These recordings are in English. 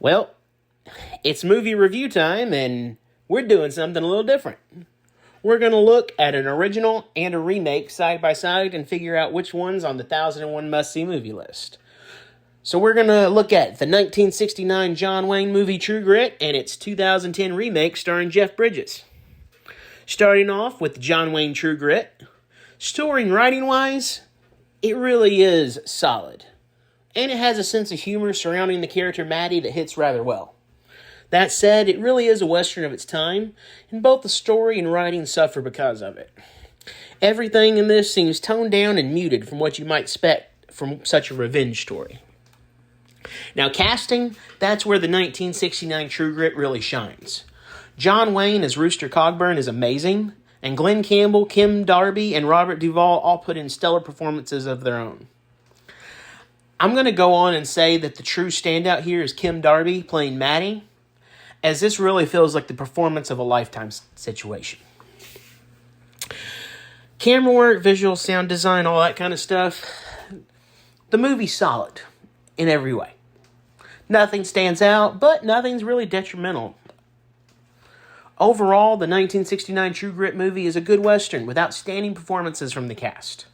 Well, it's movie review time, and we're doing something a little different. We're going to look at an original and a remake side by side and figure out which one's on the 1001 must-see movie list. So we're going to look at the 1969 John Wayne movie True Grit and its 2010 remake starring Jeff Bridges. Starting off with John Wayne True Grit, story and writing-wise, it really is solid. And it has a sense of humor surrounding the character Maddie that hits rather well. That said, it really is a Western of its time, and both the story and writing suffer because of it. Everything in this seems toned down and muted from what you might expect from such a revenge story. Now, casting, that's where the 1969 True Grit really shines. John Wayne as Rooster Cogburn is amazing, and Glenn Campbell, Kim Darby, and Robert Duvall all put in stellar performances of their own. I'm going to go on and say that the true standout here is Kim Darby playing Maddie, as this really feels like the performance of a lifetime situation. Camera work, visual, sound design, all that kind of stuff. The movie's solid in every way. Nothing stands out, but nothing's really detrimental. Overall, the 1969 True Grit movie is a good Western with outstanding performances from the cast.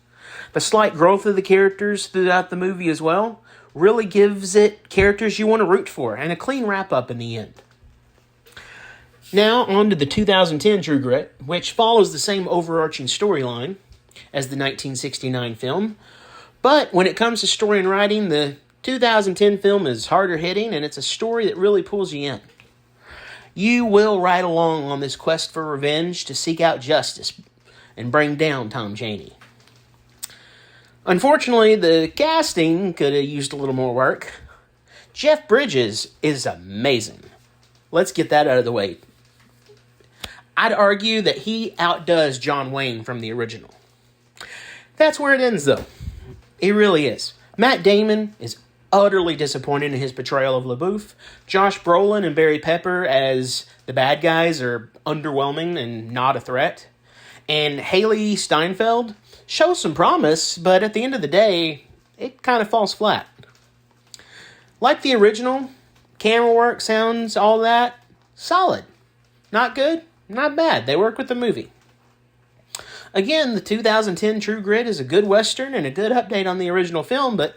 The slight growth of the characters throughout the movie as well really gives it characters you want to root for, and a clean wrap-up in the end. Now, on to the 2010 True Grit, which follows the same overarching storyline as the 1969 film. But when it comes to story and writing, the 2010 film is harder hitting, and it's a story that really pulls you in. You will ride along on this quest for revenge to seek out justice and bring down Tom Chaney. Unfortunately, the casting could have used a little more work. Jeff Bridges is amazing. Let's get that out of the way. I'd argue that he outdoes John Wayne from the original. That's where it ends, though. It really is. Matt Damon is utterly disappointed in his portrayal of LaBeouf. Josh Brolin and Barry Pepper as the bad guys are underwhelming and not a threat. And Haley Steinfeld shows some promise, but at the end of the day, it kind of falls flat. Like the original, camera work, sounds, all that, solid. Not good, not bad. They work with the movie. Again, the 2010 True Grit is a good Western and a good update on the original film, but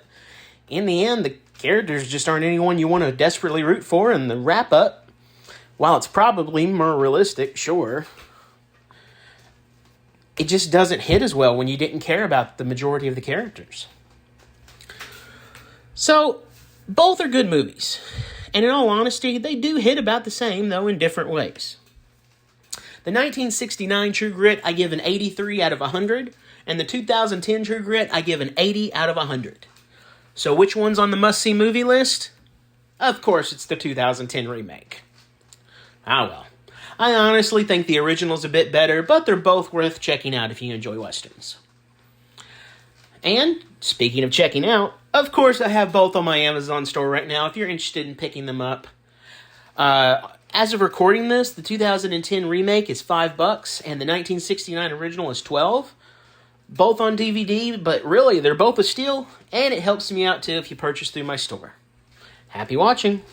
in the end, the characters just aren't anyone you want to desperately root for, and the wrap-up, while it's probably more realistic, sure, it just doesn't hit as well when you didn't care about the majority of the characters. So, both are good movies. And in all honesty, they do hit about the same, though in different ways. The 1969 True Grit, I give an 83 out of 100. And the 2010 True Grit, I give an 80 out of 100. So which one's on the must-see movie list? Of course, it's the 2010 remake. Ah, well. I honestly think the original's a bit better, but they're both worth checking out if you enjoy Westerns. And, speaking of checking out, of course I have both on my Amazon store right now if you're interested in picking them up. As of recording this, the 2010 remake is $5, and the 1969 original is $12. Both on DVD, but really, they're both a steal, and it helps me out too if you purchase through my store. Happy watching!